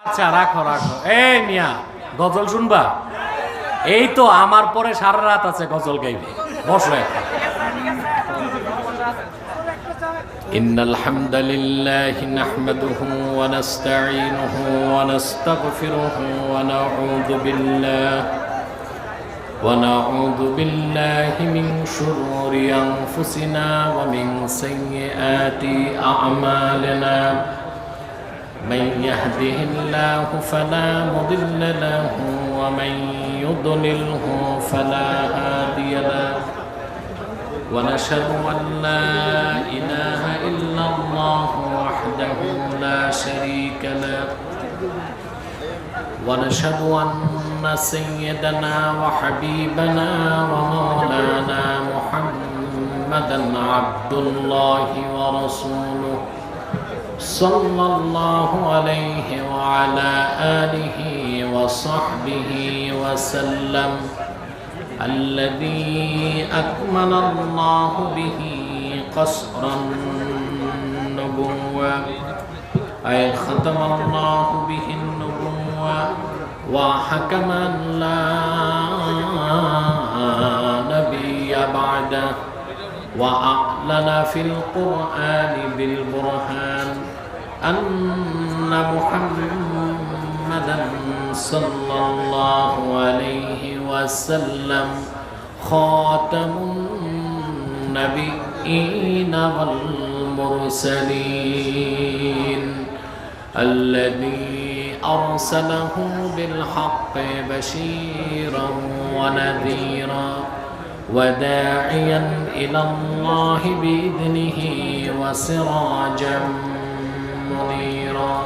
আচ্ছা রাখো রাখো। এই মিয়া গজল শুনবা? এই তো আমার পরে সারা রাত আছে গজল গাইবে। বসো এখন। ইন্নাল হামদালিল্লাহি নাহমাদুহু ওয়া নাস্তাঈনুহু ওয়া নাস্তাগফিরুহু ওয়া নাউযু বিল্লাহি মিন শুরুরি আনফুসিনা ওয়া মিন সাইয়্যাতি আ'মালিনা। من يهده الله فلا مضل له ومن يضلله فلا هادي له ونشهد أن لا إله إلا الله وحده لا شريك له ونشهد أن سيدنا وحبيبنا ومولانا محمدا عبد الله ورسوله صلى الله عليه وعلى آله وصحبه وسلم الذي أكمل الله به قصر النبوة أي ختم الله به النبوة وحكم أن لا نبي بعده وأعلن في القرآن بالبرهان أن محمدا صلى الله عليه وسلم خاتم النبيين والمرسلين الذي أرسله بالحق بشيرا ونذيرا وداعيا إلى الله بإذنه وسراجا منيرا.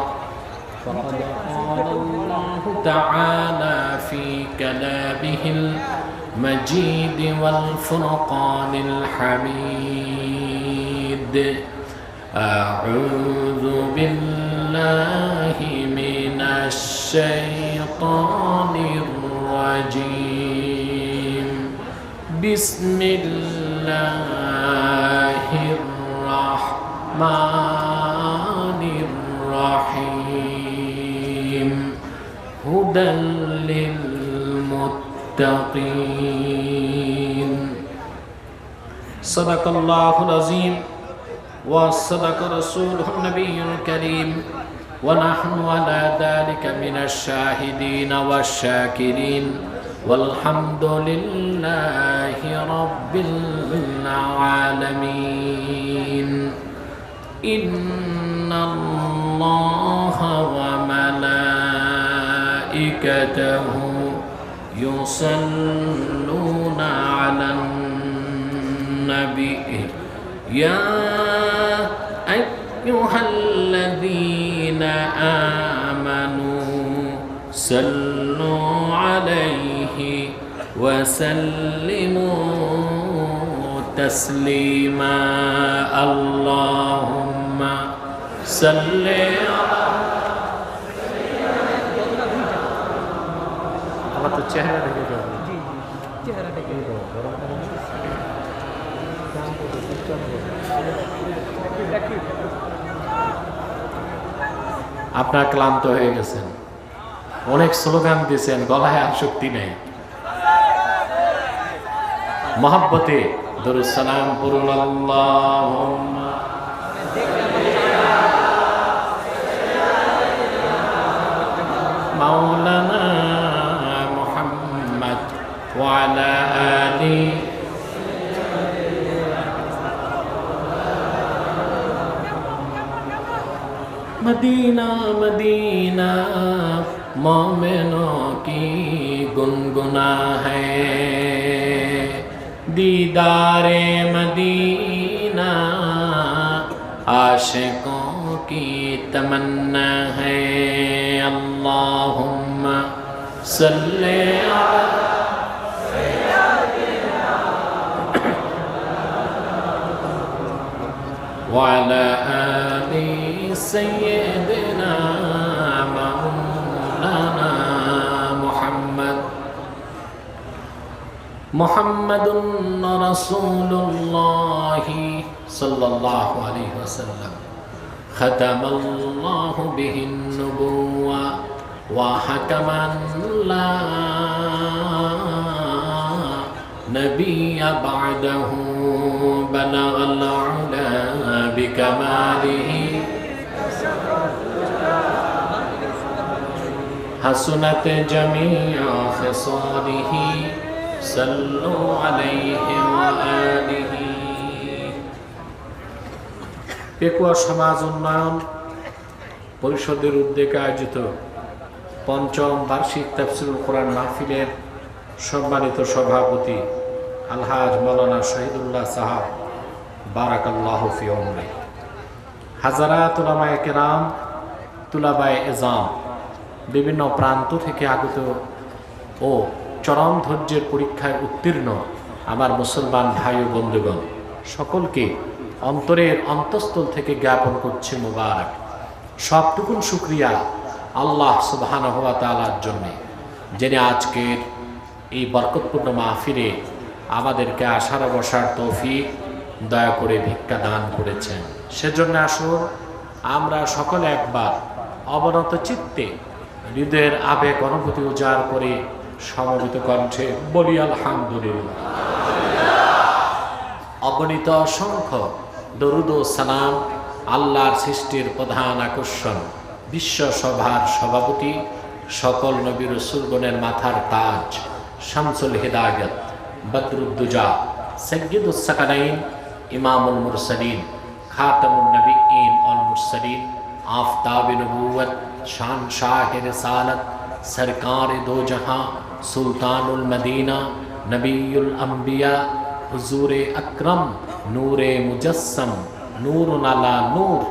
فقد قال الله تعالى في كلامه المجيد والفرقان الحميد: أعوذ بالله من الشيطان الرجيم. بسم الله الرحمن الرحيم. هدى للمتقين. صدق الله العظيم وصدق رسوله النبي الكريم ونحن على ذلك من الشاهدين والشاكرين والحمد لله رب العالمين. إن الله وملائكته يصلون على النبي يا أيها الذين آمنوا صلوا عليه وسلموا تسليما. اللهم صل على আপনারা ক্লান্ত হয়ে গেছেন, অনেক স্লোগান দিয়েছেন, গলায় আর শক্তি নেই। মহব্বতে দরুদ সালাম পড়ুন। আল্লাহুম্মা মাওলানা মুহাম্মদ ওয়া আলা আলি मदीना मदीना मोमिनों की गुनगुना है, दीदारे मदीना आशिकों की तमन्ना है। अल्लाहुम्मा सल्ले अला व अला आलि सय्यिदना मौलाना मुहम्मद। मुहम्मदुन रसूलुल्लाह सल्लल्लाहु अलैहि वसल्लम খাতামাল্লাহু বিহিন নুবুওয়া ওয়া হাকামান লা নাবিয়্যা বা'দাহু বালাগাল উলা বিকামালিহি হাসুনাত জামিউ খিসালিহি সাল্লু আলাইহি ওয়া আলিহি। পেকুয়া সমাজ উন্নয়ন পরিষদের উদ্যোগে আয়োজিত পঞ্চম বার্ষিক তাফসীরুল কোরআন মাহফিলের সম্মানিত সভাপতি আলহাজ মাওলানা শহীদুল্লাহ সাহাব বারাকাল্লাহু ফি উমরি, হাজারাত উলামায়ে কেরাম, তুলাবায়ে এজাম, বিভিন্ন প্রান্ত থেকে আগত ও চরম ধৈর্যের পরীক্ষায় উত্তীর্ণ আমার মুসলমান ভাই ও বন্ধুগণ, সকলকে অন্তরের অন্তঃস্থল থেকে জ্ঞাপন করছি মুবারক। সবটুকুন শুকরিয়া আল্লাহ সুবহানাহু ওয়া তাআলার জন্যে, যিনি আজকের এই বরকতপূর্ণ মাহফিলে আমাদেরকে আসার বসার তৌফিক দয়া করে ভিক্ষা দান করেছেন। সেজন্য আসুন আমরা সকলে একবার অবনত চিত্তে হৃদয়ের আবেগ অনুভূতি উজাড় করে সমবেত কণ্ঠে বলি আলহামদুলিল্লাহ। অগণিত অসংখ্য দরুদ ও সালাম আল্লাহর সৃষ্টির প্রধান আকর্ষণ, বিশ্ব সভার সভাপতি, সকল নবী রাসূলগণের মাথার তাজ, শামসুল হিদায়াত, বদরুদ্দুজা, সাইয়্যিদুস সাকালাইন, ইমামুল মুরসালিন, খাতামুন নবিয়্যিন ওয়াল মুরসালিন, আফতাবে নবুওয়াত, শানশাহে রিসালাত, সরকারে দো জাহাं, সুলতানুল মদিনা, নবিয়ুল আম্বিয়া, হুজুরে আকরম, নূরে মুজস্সম, নূরুন আলা নূর,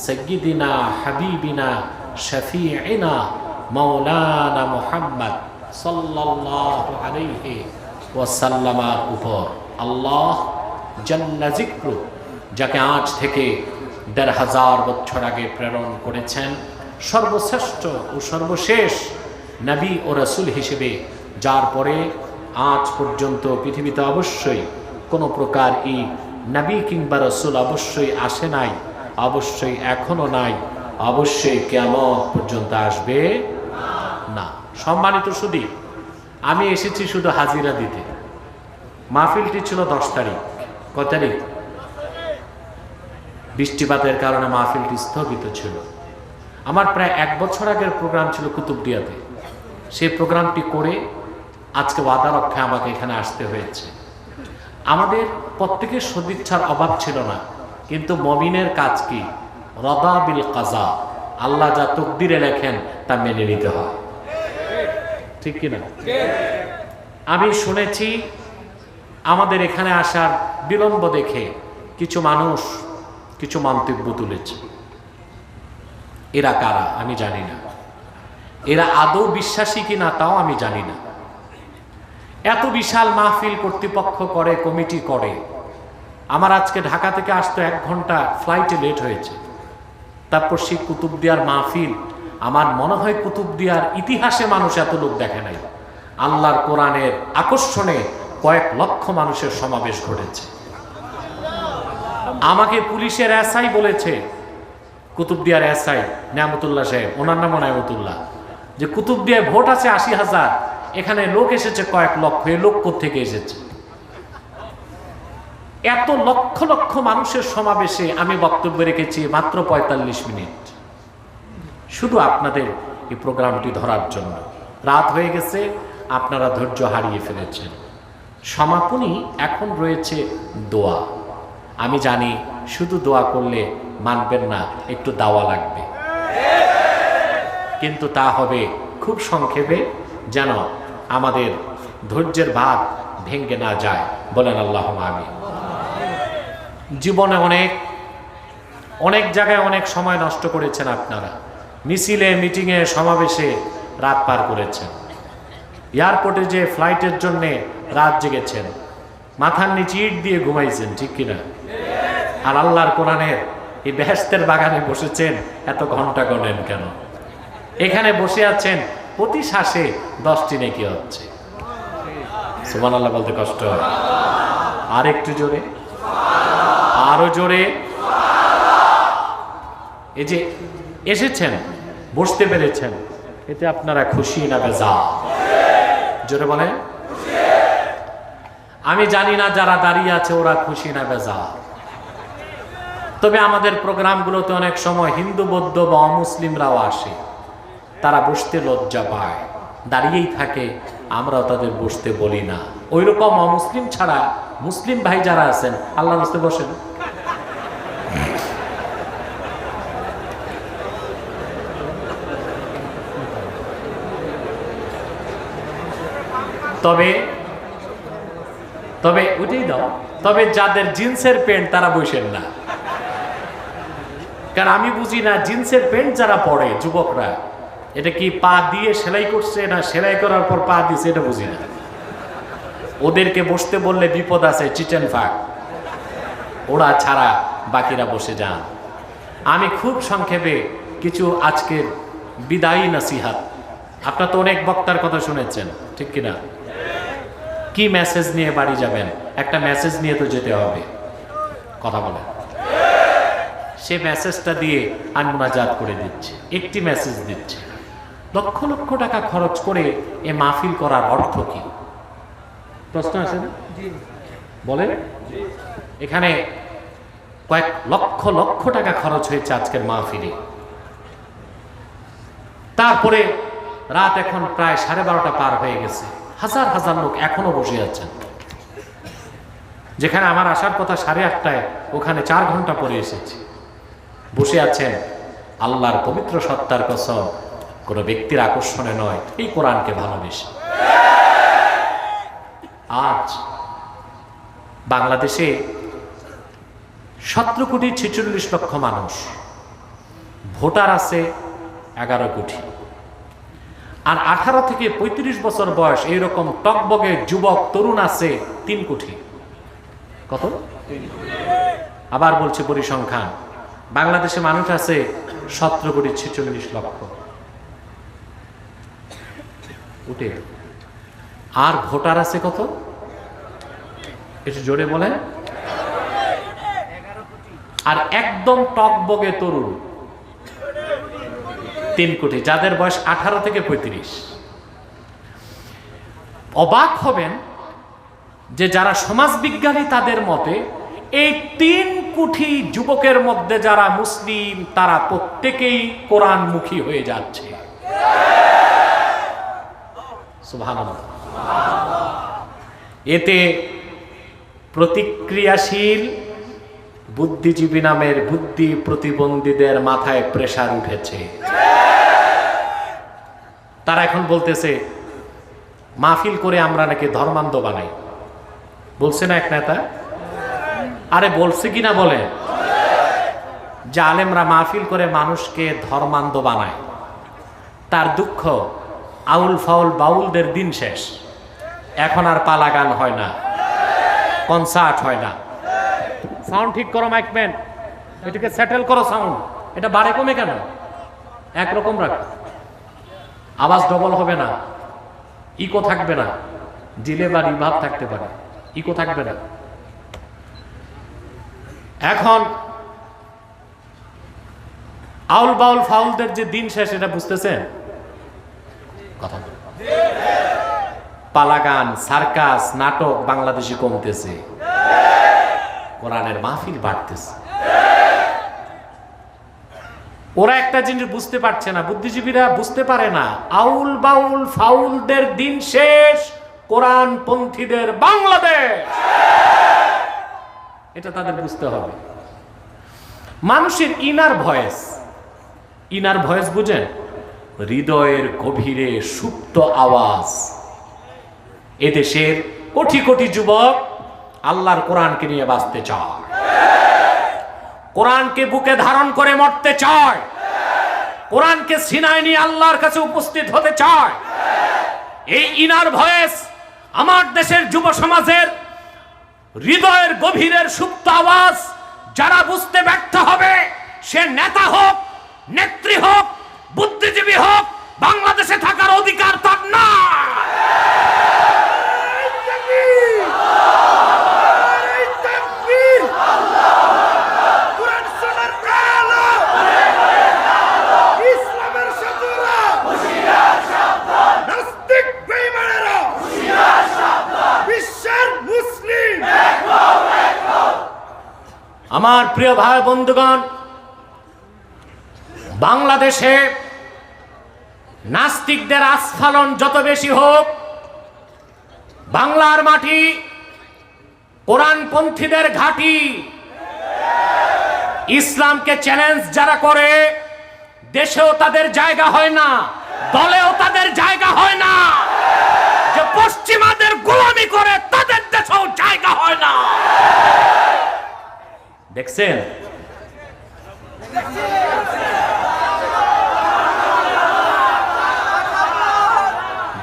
সাইয়্যিদিনা হাবিবিনা শফিঈনা মাওলানা মুহাম্মদ সাল্লাল্লাহু আলাইহি ওয়াসাল্লামের উপর আল্লাহ জাল্লা যিকরু, যাকে আজ থেকে ১৫০০ বছর আগে প্রেরণ করেছেন, সর্বশ্রেষ্ঠ ও সর্বশেষ নবী ও রাসূল হিসেবে, যার পরে আজ পর্যন্ত পৃথিবীতে অবশ্যই কোনো প্রকার এই নবী কিংবা রাসূল অবশ্যই আসে নাই, অবশ্যই এখনো নাই, অবশ্যই কিয়ামত পর্যন্ত আসবে না। সম্মানিত সুধী, আমি এসেছি শুধু হাজিরা দিতে। মাহফিলটি ছিল 10 তারিখ। কত তারিখ? বৃষ্টিপাতের কারণে মাহফিলটি স্থগিত ছিল। আমার প্রায় 1 বছর আগের প্রোগ্রাম ছিল কুতুবদিয়াতে। সেই প্রোগ্রামটি করে আজকে ওয়াদা রক্ষায় আমাকে এখানে আসতে হয়েছে। আমাদের প্রত্যেকের সদিচ্ছার অভাব ছিল না, কিন্তু মুমিনের কাজ কি? রদা বিল কাজা, আল্লাহ যা তকদিরে লেখেন তা মেনে নিতে হয়, ঠিক কিনা? আমি শুনেছি আমাদের এখানে আসার বিলম্ব দেখে কিছু মানুষ কিছু মন্তব্য তুলেছে। এরা কারা আমি জানি না, এরা আদৌ বিশ্বাসী কিনা তাও আমি জানি না। এত বিশাল মাহফিল কর্তৃপক্ষ করে, কমিটি করে। আমার আজকে ঢাকা থেকে আসতে 1 ঘন্টা ফ্লাইটে লেট হয়েছে। তারপর সেই কুতুবদিয়ার মাহফিল, আমার মনে হয় কুতুবদিয়ার ইতিহাসে মানুষ এত লোক দেখে নাই। আল্লাহর কোরআনের আকর্ষণে কয়েক লক্ষ মানুষের সমাবেশ ঘটেছে। আমাকে পুলিশের এসআই বলেছে, কুতুবদিয়ার এসআই নিয়ামতুল্লাহ সাহেব, ওনার নাম নিয়ামতুল্লাহ, যে কুতুবদিয়ায় ভোট আছে ৮০,০০০, এখানে লোক এসেছে কয়েক লক্ষ। এ লোক কোত্থেকে এসেছে? এত লক্ষ লক্ষ মানুষের সমাবেশে আমি বক্তব্য রেখেছি মাত্র ৪৫ মিনিট, শুধু আপনাদের এই প্রোগ্রামটি ধরার জন্য। রাত হয়ে গেছে, আপনারা ধৈর্য হারিয়ে ফেলেছেন। সমাপনী এখন রয়েছে দোয়া। আমি জানি শুধু দোয়া করলে মানবেন না, একটু দাওয়া লাগবে, কিন্তু তা হবে খুব সংক্ষেপে, যেন আমাদের ধৈর্যের বাঁধ ভেঙে না যায়। বলেন আল্লাহুম্মা আমিন। জীবনে অনেক জায়গায় অনেক সময় নষ্ট করেছেন আপনারা। মিছিলে, মিটিংয়ে, সমাবেশে রাত পার করেছেন। এয়ারপোর্টে যে ফ্লাইটের জন্যে রাত জেগেছেন, মাথার নিচে ইট দিয়ে ঘুমাইছেন, ঠিক কিনা? আর আল্লাহর কোরআনের এই বেহেশতের বাগানে বসেছেন, এত ঘন্টা গণেন কেন? এখানে বসে আছেন, প্রতি শ্বাসে 10টি নেকি হচ্ছে। সুবহানাল্লাহ বলতে কষ্ট হয়। আর একটু জোরে, আরো জোরে। এই যে এসেছেন, বসতে পেরেছেন, এতে আপনারা খুশি না বেজার? জোরে বলেন। আমি জানি না যারা দাঁড়িয়ে আছে ওরা খুশি না বেজার। তবে আমাদের প্রোগ্রামগুলোতে অনেক সময় হিন্দু, বৌদ্ধ বা অমুসলিমরাও আসে, তারা বসতে লজ্জা পায়, দাঁড়িয়েই থাকে, আমরাও তাদের বসতে বলি না। ওই রকম অমুসলিম ছাড়া মুসলিম ভাই যারা আছেন আল্লাহ বসতে বসেন। তবে তবে ওইটাই দাও, তবে যাদের জিন্সের প্যান্ট তারা বসেন না। কারণ আমি বুঝি না জিন্সের প্যান্ট যারা পরে যুবকরা, এটা কি পা দিয়ে সেলাই করছে না সেলাই করার পর পা দিচ্ছে, এটা বুঝি না। ওদেরকে বসতে বললে বিপদ আছে, চিটেন ফাঁক, ওরা ছাড়া বাকিরা বসে যান। আমি খুব সংক্ষেপে কিছু আজকের বিদায়ী নসিহাত, আপনারা তো অনেক বক্তার কথা শুনেছেন, ঠিক কিনা? কি মেসেজ নিয়ে বাড়ি যাবেন? একটা মেসেজ নিয়ে তো যেতে হবে, কথা বলে। সে মেসেজটা দিয়ে আমি মুনাজাত করে দিচ্ছি, একটি মেসেজ দিচ্ছি। লক্ষ লক্ষ টাকা খরচ করে এ মাহফিল করার অর্থ কি? প্রশ্ন আছে না? বলেন। এখানে কয়েক লক্ষ লক্ষ টাকা খরচ হয়েছে আজকের মাহফিলে। তারপরে রাত এখন প্রায় 12:30 পার হয়ে গেছে, হাজার হাজার লোক এখনো বসে আছেন। যেখানে আমার আসার কথা 8:30টায়, ওখানে 4 ঘন্টা পরে এসেছি। বসে আছেন আল্লাহর পবিত্র সত্তার কসম, কোনো ব্যক্তির আকর্ষণে নয়, এই কোরআনকে ভালোবেসে। আজ বাংলাদেশে 17,46,00,000 মানুষ, ভোটার আছে 11 কোটি, আর 18 থেকে 35 বছর বয়স এইরকম টকবগে যুবক তরুণ আছে 3 কোটি। কত? আবার বলছে পরিসংখ্যান, বাংলাদেশে মানুষ আছে 17,46,00,000 উঠে, আর ভোটার আছে কত? একটু জোরে বলেন। আর একদম টকবগে তরুণ 3 কোটি, যাদের বয়স 18 থেকে 35। অবাক হবেন যে যারা সমাজবিজ্ঞানী তাদের মতে এই 3 কোটি যুবকের মধ্যে যারা মুসলিম তারা প্রত্যেকেই কোরআনমুখী হয়ে যাচ্ছে। সুবহানাল্লাহ। এতে প্রতিক্রিয়াশীল বুদ্ধিজীবী নামের বুদ্ধি প্রতিবন্ধীদের মাথায় প্রেসার উঠেছে। তারা এখন বলতেছে মাহফিল করে আমরা নাকি ধর্মান্ধ বানাই। বলছে না এক নেতা? আরে বলছে কিনা বলে, যে আলেমরা মাহফিল করে মানুষকে ধর্মান্ধ বানায়। তার দুঃখ, আউল ফাউল বাউলদের দিন শেষ, এখন আর পালা গান হয় না, কনসার্ট হয় না। সাউন্ড ঠিক করো মাইকম্যান, এটাকে সেটেল করো সাউন্ড, এটা বাড়ে কমে কেন? একরকম রাখো, আওয়াজ ডবল হবে না, ইকো থাকবে না, ডিলে বা রিভার্ব থাকতে পারে, ইকো থাকবে না। এখন আউল বাউল ফাউলদের যে দিন শেষ, এটা বুঝতেছেন? কথা বল। পালাগান, সার্কাস, নাটক বাংলাদেশে কমতেছে, কোরআনের মাহফিল বাড়তেছে। ওরা একটা জিনিস বুঝতে পারছে না, বুদ্ধিজীবীরা বুঝতে পারে না, আউল বাউল ফাউলদের দিন শেষ, কোরআন পন্থীদের বাংলাদেশ। এটা তাদের বুঝতে হবে। মানুষের ইনার ভয়েস বুঝেন? হৃদয়ের গভীরে সুপ্ত আওয়াজ। এদেশের কোটি কোটি যুবক আল্লাহর কোরআনকে নিয়ে বাঁচতে চায়, কোরআনকে বুকে ধারণ করে মরতে চায়, কোরআনকে সিনায় নিয়ে আল্লাহর কাছে উপস্থিত হতে চায়। এই ইনার ভয়েস আমার দেশের যুব সমাজের হৃদয়ের গভীরের সুপ্ত আওয়াজ যারা বুঝতে ব্যর্থ হবে, সে নেতা হোক, নেত্রী হোক, বুদ্ধিজীবী হোক, বাংলাদেশে থাকার অধিকার তার না। আমার প্রিয় ভাই বন্ধুগণ, বাংলাদেশে নাস্তিকদের আস্ফালন যত বেশি হোক, বাংলার মাটি কোরআনপন্থীদের ঘাঁটি। ইসলামকে চ্যালেঞ্জ যারা করে, দেশেও তাদের জায়গা হয় না, দলেও তাদের জায়গা হয় না। যে পশ্চিমাদের গোলামি করে, তাদের দেশেও জায়গা হয় না। দেখছেন?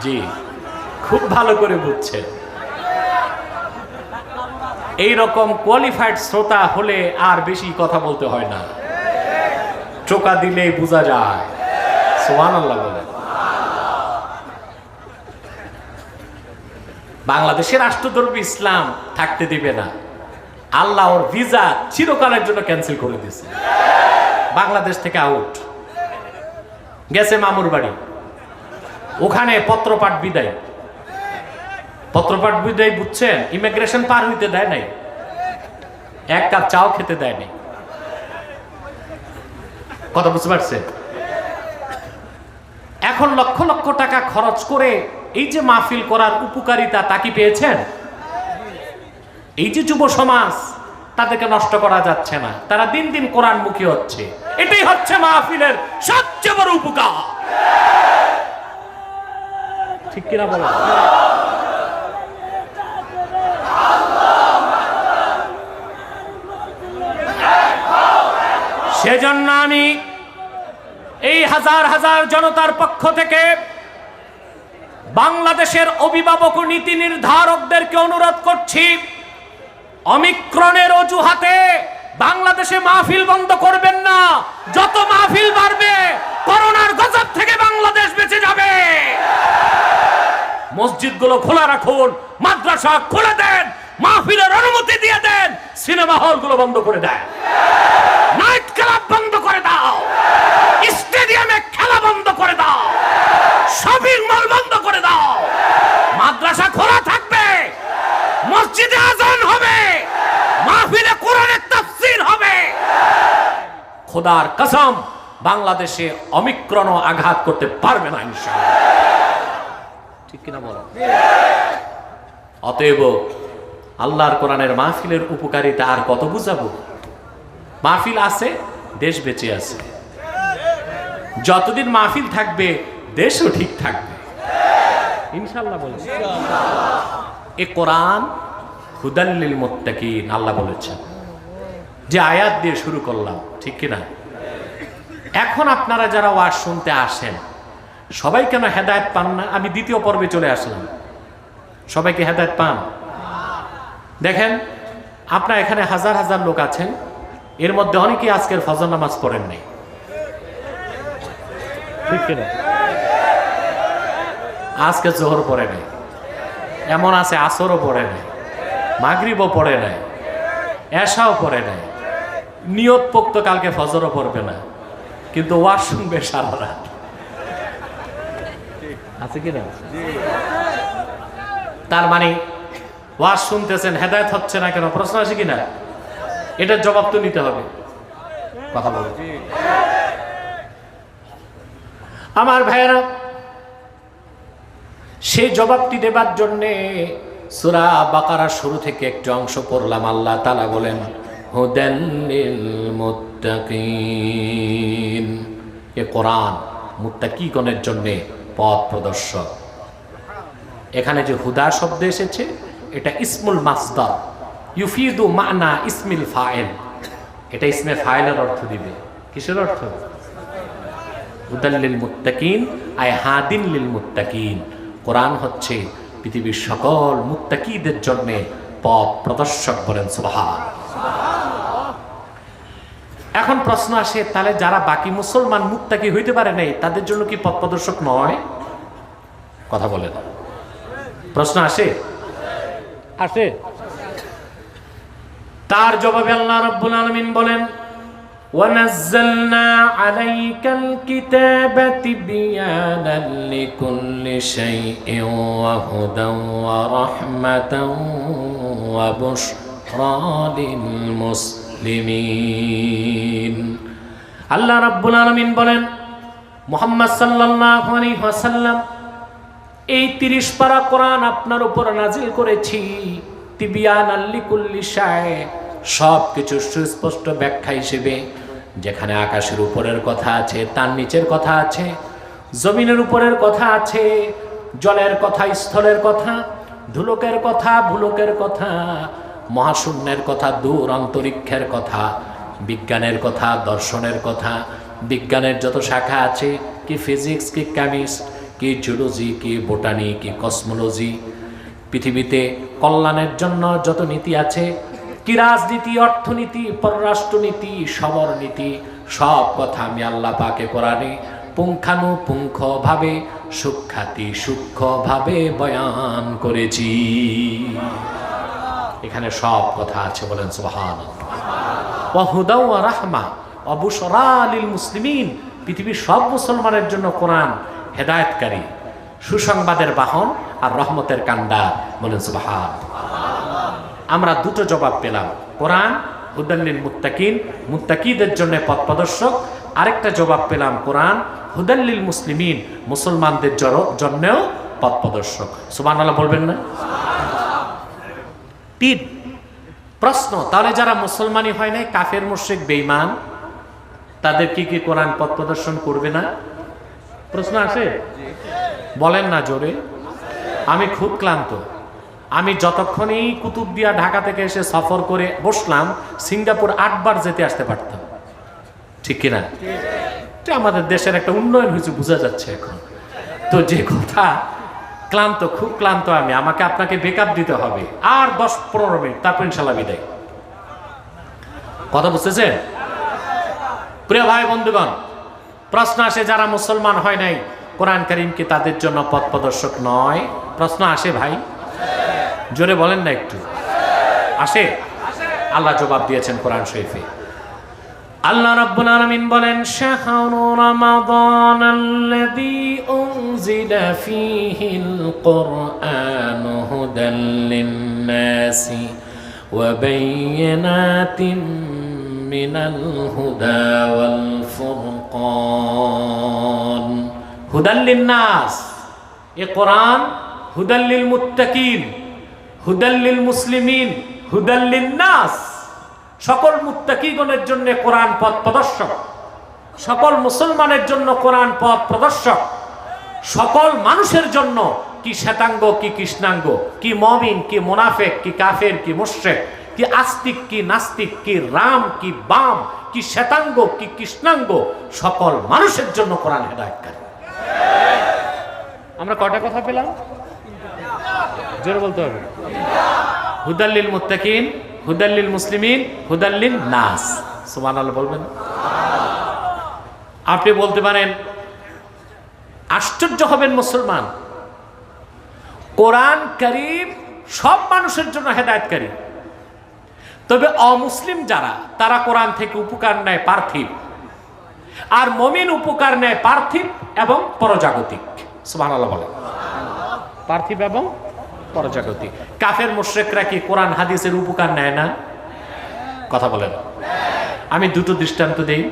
জি, খুব ভালো করে বুঝছেন। এইরকম কোয়ালিফাইড শ্রোতা হলে আর বেশি কথা বলতে হয় না, টোকা দিলেই বোঝা যায়। সুবহানাল্লাহ বলে। বাংলাদেশের রাষ্ট্রধর্মী ইসলাম থাকতে দিবে না। আল্লাহ ওর ভিসা চিরকালের জন্য ক্যান্সেল করে দিয়েছে, বাংলাদেশ থেকে আউট। গেছে মামুর বাড়ি, ওখানে পত্রপাঠ বিদায়। পত্রপাঠ বিদায় বুঝছেন? ইমিগ্রেশন পার হইতে দেয় নাই, এক কাপ চাও খেতে দেয় নাই। কথা বুঝতে পারছেন? এখন লক্ষ লক্ষ টাকা খরচ করে এই যে মাহফিল করার উপকারিতা, তা কি পেয়েছেন? এই যে যুব সমাজ, তাদেরকে নষ্ট করা যাচ্ছে না, তারা দিন দিন কোরআনমুখী হচ্ছে। এটাই হচ্ছে মাহফিলের সবচেয়ে বড় উপকার। ঠিক কিনা বলো? সেজন্য আমি এই হাজার হাজার জনতার পক্ষ থেকে বাংলাদেশের অভিভাবক ও নীতি নির্ধারকদেরকে অনুরোধ করছি, অমিক্রণের অজুহাতে বাংলাদেশে মাহফিল বন্ধ করবেন না। যত মাহফিল বাড়বে, করোনার গজব থেকে বাংলাদেশ বেঁচে যাবে। মসজিদগুলো খোলা রাখুন, মাদ্রাসা খুলে দেন, মাহফিলের অনুমতি দিয়ে দেন, সিনেমা হলগুলো বন্ধ করে দেন, নাইট ক্লাব বন্ধ করে দাও, স্টেডিয়ামে খেলা বন্ধ করে দাও, শপিং মল বন্ধ করে দাও। মাদ্রাসা খোলা থাকবে, মসজিদে আজান হবে, মাহফিলে কোরআনের তাফসীর হবে। খোদার কসম, বাংলাদেশে অমিক্রণ আঘাত করতে পারবে না ইনশাআল্লাহ। ঠিক কিনা বলো? অতএব আল্লাহর কোরআনের মাহফিলের উপকারিতা আর কত বুঝাবো? মাহফিল আছে, দেশ বেঁচে আছে। যতদিন মাহফিল থাকবে, দেশও ঠিক থাকবে ইনশাআল্লাহ বলে। এ কোরআন হুদাল লিল মুত্তাকিন, আল্লাহ বলেছেন। যে আয়াত দিয়ে শুরু করলাম, ঠিক কিনা? এখন আপনারা যারা ওয়াজ শুনতে আসেন, সবাই কেন হেদায়েত পান না? আমি দ্বিতীয় পর্বে চলে আসলাম। সবাইকে হেদায়েত পান? দেখেন, আপনারা এখানে হাজার হাজার লোক আছেন, এর মধ্যে অনেকেই আজকের ফজর নামাজ পড়েন নাই, ঠিক কিনা? আজকে জোহর পড়ে নাই, এমন আছে আসরও পড়ে নাই, মাগরিবও পড়ে নাই, এশাও পড়ে নাই, নিয়ত পোক্ত কালকে ফজরও পড়বে না, কিন্তু ওয়াজ শুনবে সারা রাত। আছে কিনা? তার মানে ওয়াজ শুনতেছেন, হেদায়েত হচ্ছে না কেন? প্রশ্ন আছে কিনা? এটার জবাব তো নিতে হবে। কথা বলো আমার ভাইয়েরা। সেই জবাবটি দেবার জন্যে সূরা বাকারার শুরু থেকে একটু অংশ পড়লাম। আল্লাহ তাআলা বলেন, হুদাল লিল মুত্তাকিন। এ কোরআন মুত্তাকিগণের জন্য পথ প্রদর্শক। এখানে যে হুদা শব্দ এসেছে, এটা ইসমুল মাসদার, ইউফিদু মানা ইসমিল ফাইল। এটা ইসমে ফাইলের অর্থ দিবে। কিসের অর্থ? হুদাল লিল মুত্তাকিন, আই হাদিন লিল মুত্তাকিন। কোরআন হচ্ছে পৃথিবীর সকল মুত্তাকিদের জন্য পথ প্রদর্শক। বলেন সুবহানাল্লাহ। এখন প্রশ্ন আসে, তাহলে যারা বাকি মুসলমান মুত্তাকি হইতে পারে নাই, তাদের জন্য কি পথ প্রদর্শক নয়? কথা বলে না। প্রশ্ন আসে? আসে। তার জবাবে আল্লাহ রাব্বুল আলামিন বলেন, وَنَزَّلْنَا عَلَيْكَ الْكِتَابَ تِبْيَانًا لِكُلِّ شَيْءٍ وَهُدًى وَرَحْمَةً وَبُشْرَى لِلْمُسْلِمِينَ মুসলিমিন। আল্লাহ রাব্বুল আলামিন বলেন, মুহাম্মদ সাল্লাল্লাহু আলাইহি ওয়াসাল্লাম, এই 30 পারা কোরআন আপনার উপর নাজিল করেছি তিবিয়ানাল লিকুল্লি শাই, সব কিছু সুস্পষ্ট ব্যাখ্যা হিসেবে। যেখানে আকাশের উপরের কথা আছে, তার নিচের কথা আছে, জমিনের উপরের কথা আছে, জলের কথা, স্থলের কথা, ধুলোকের কথা, ভুলোকের কথা, মহাশূন্যের কথা, দূর অন্তরিক্ষের কথা, বিজ্ঞানের কথা, দর্শনের কথা, বিজ্ঞানের যত শাখা আছে, কি ফিজিক্স, কি কেমিস্ট্রি, কি জিওলজি, কি বোটানি, কি কসমোলজি, পৃথিবীতে কল্যাণের জন্য যত নীতি আছে, কি রাজনীতি, অর্থনীতি, পররাষ্ট্রনীতি, সমরনীতি, সব কথা আমি আল্লাহ পাকে কোরআনে পুঙ্খানুপুঙ্খভাবে সূক্ষ্মভাবে বয়ান করেছি। এখানে সব কথা আছে, বলেন সুবহানাল্লাহ। ওয়া হুদা ওয়া রাহমা ওয়া বুশরা লিল মুসলিমিন, পৃথিবীর সব মুসলমানের জন্য কোরআন হেদায়েতকারী, সুসংবাদের বাহন আর রহমতের কান্ডার, বলেন সুবহানাল্লাহ। আমরা দুটো জবাব পেলাম, কোরআন হুদাল লিল মুত্তাকিন, মুত্তাকিদের জন্য পথ প্রদর্শক। আরেকটা জবাব পেলাম, কোরআন হুদাল লিল মুসলিমিন, মুসলমানদের জন্যও পথ প্রদর্শক। সুবহানাল্লাহ বলবেন না? তিন প্রশ্ন, তাহলে যারা মুসলমানই হয় নাই, কাফের মুশরিক বেঈমান, তাদের কি কোরআন পথ প্রদর্শন করবে না? প্রশ্ন আসে, বলেন না জোরে। আমি খুব ক্লান্ত। আমি যতক্ষণই কুতুবদিয়া ঢাকা থেকে এসে সফর করে বসলাম, সিঙ্গাপুর 8 বার যেতে আসতে পারতাম, ঠিক কিনা? আমাদের দেশের একটা উন্নয়ন হয়েছে, বোঝা যাচ্ছে এখন। তো যে কথা, ক্লান্ত, খুব ক্লান্ত আমি, আমাকে আপনাকে বেকআপ দিতে হবে আর 10-15 মিনিট, তারপর ইনশাল্লাহ বিদায়। কথা বুঝতেছেন? প্রিয় ভাই বন্ধুগণ, প্রশ্ন আসে, যারা মুসলমান হয় নাই, কোরআন কারীম কি তাদের জন্য পথ প্রদর্শক নয়? প্রশ্ন আসে ভাই, জোরে বলেন না একটু। আসে? আল্লাহ জবাব দিয়েছেন কোরআন শরীফে। আল্লাহ রাব্বুল আলামিন বলেন, শাহরু রমাদানাল্লাযী উনজিলা ফীহিল কুরআনু হুদাল লিন-নাসি ওয়া বায়্যিনাতিন মিনাল হুদা ওয়াল ফুরকান। হুদাল লিন-নাস, এ কোরআন হুদাল লিল মুত্তাকিন, হুদাল লিল মুসলিমিন, হুদাল লিন-নাস, সকল মুত্তাকিগণের জন্য কোরআন পথ প্রদর্শক, সকল মুসলমানের জন্য কোরআন পথ প্রদর্শক, সকল মানুষের জন্য, কি শ্বেতাঙ্গ কি কৃষ্ণাঙ্গ, কি মুমিন কি মুনাফিক, কি কাফের কি মুশরিক, কি আস্তিক কি নাস্তিক, কি রাম কি বাম, কি শ্বেতাঙ্গ কি কৃষ্ণাঙ্গ, সকল মানুষের জন্য কোরআন হেদায়েতকারী। আমরা কয়টা কথা পেলাম? জোরে বলতে হবে। হুদাল লিল মুত্তাকিন, হুদাল লিল মুসলিমিন, হুদাল লিন নাস। সুবহানাল্লাহ বলবেন? আপনি বলতে পারেন, আশ্চর্য হবেন মুসলমান, কোরআন কারীম সব মানুষের জন্য হেদায়েতকারী, তবে অমুসলিম যারা, তারা কোরআন থেকে উপকার নেয় পার্থিব, আর মুমিন উপকার নেয় পার্থিব এবং পরজাগতিক। সুবহানাল্লাহ বলেন। পার্থিব এবং পরজাগতিক। কাফের মুশরিকরা কি কোরআন হাদিসের উপকার নেয় না? কথা বলেন। আমি দুটো দৃষ্টান্ত দেই,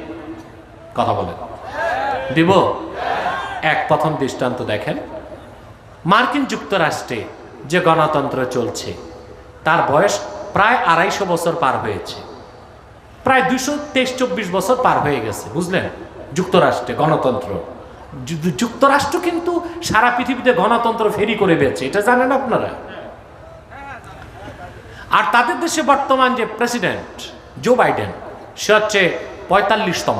কথা বলেন। দিব? এক, প্রথম দৃষ্টান্ত দেখেন, মার্কিন যুক্তরাষ্ট্রে যে গণতন্ত্র চলছে, তার বয়স প্রায় 250 বছর পার হয়েছে, প্রায় 223-24 বছর পার হয়ে গেছে, বুঝলেন? যুক্তরাষ্ট্রে গণতন্ত্র। যুক্তরাষ্ট্র কিন্তু সারা পৃথিবীতে গণতন্ত্র ফেরি করে বেড়েছে, এটা জানেন আপনারা? আর তাদের দেশে বর্তমান যে প্রেসিডেন্ট জো বাইডেন, সে হচ্ছে 45তম।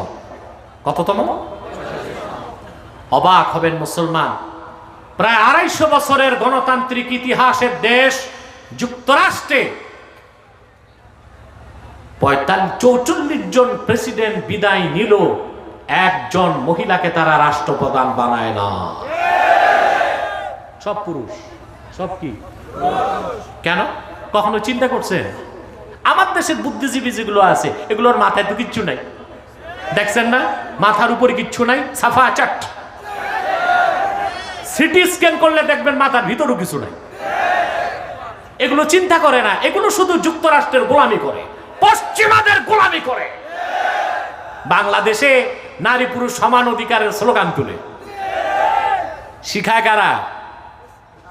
কততম? অবাক হবেন মুসলমান, প্রায় 250 বছরের গণতান্ত্রিক ইতিহাসের দেশ যুক্তরাষ্ট্রে 44 জন প্রেসিডেন্ট বিদায় নিল, একজন মহিলাকে তারা রাষ্ট্রপ্রধান বানায় না। সব পুরুষ। সব কি? কেন? কখনো চিন্তা করছেন? আমার দেশের বুদ্ধিজীবী যেগুলো আছে, এগুলোর মাথায় তো কিচ্ছু নাই, দেখছেন না? মাথার উপরে কিচ্ছু নাই, সাফা চাট। সিটি স্ক্যান করলে দেখবেন মাথার ভিতরও কিছু নাই। এগুলো চিন্তা করে না, এগুলো শুধু যুক্তরাষ্ট্রের গোলামি করে। পশ্চিমাদের গোলামি করে। বাংলাদেশে নারী পুরুষ সমান অধিকারের স্লোগান তুলে শিখায় কারা?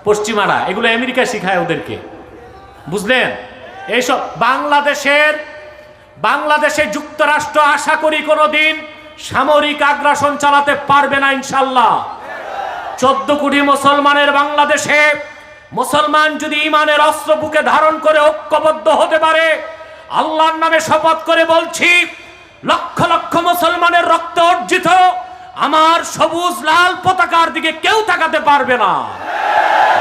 পশ্চিমারা। এগুলো আমেরিকা শিখায় ওদেরকে, বুঝলেন? এইসব বাংলাদেশে যুক্তরাষ্ট্র আশা করি কোনোদিন সামরিক আগ্রাসন চালাতে পারবে না ইনশাল্লাহ। 14 কোটি মুসলমানের বাংলাদেশে মুসলমান যদি ইমানের অস্ত্র বুকে ধারণ করে ঐক্যবদ্ধ হতে পারে, আল্লাহর নামে শপথ করে বলছি, লক্ষ লক্ষ মুসলমানের রক্ত অর্জিত আমার সবুজ লাল পতাকার দিকে কেউ তাকাতে পারবে না।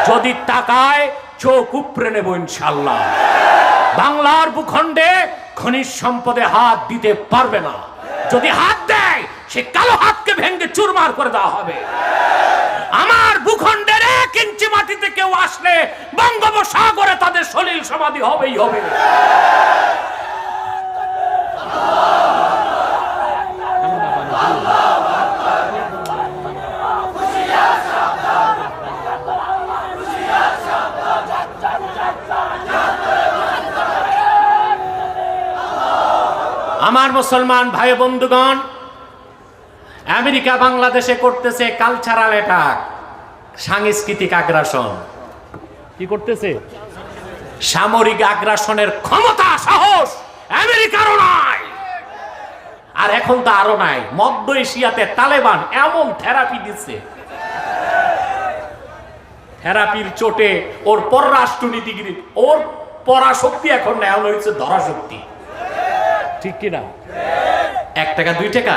যদি তাকায় চোখ উপড়ে নেব ইনশাল্লাহ। বাংলার ভূখণ্ডে খনিজ সম্পদে হাত দিতে পারবে না। যদি হাত দেয় সে কালো হাতকে ভেঙে চুরমার করে দেওয়া হবে। আমার ভূখণ্ডের 1 ইঞ্চি মাটিতে কেউ আসলে বঙ্গোপসাগরে তাদের সলিল সমাধি হবেই হবে। আমার মুসলমান ভাই বন্ধুগণ, আমেরিকা বাংলাদেশে করতেছে কালচারাল অ্যাটাক, সাংস্কৃতিক আগ্রাসন। কি করতেছে? সামরিক আগ্রাসনের ক্ষমতা সাহস আমেরিকারও নাই, আর এখন তো আরো নাই। মধ্য এশিয়াতে তালেবান এমন থেরাপি দিচ্ছে, থেরাপির চোটে ওর পররাষ্ট্রনীতিগিরি, ওর পরাশক্তি এখন নেওয়া হয়েছে ধরাশক্তি। ঠিক কিনা? 1 টাকা 2 টাকা।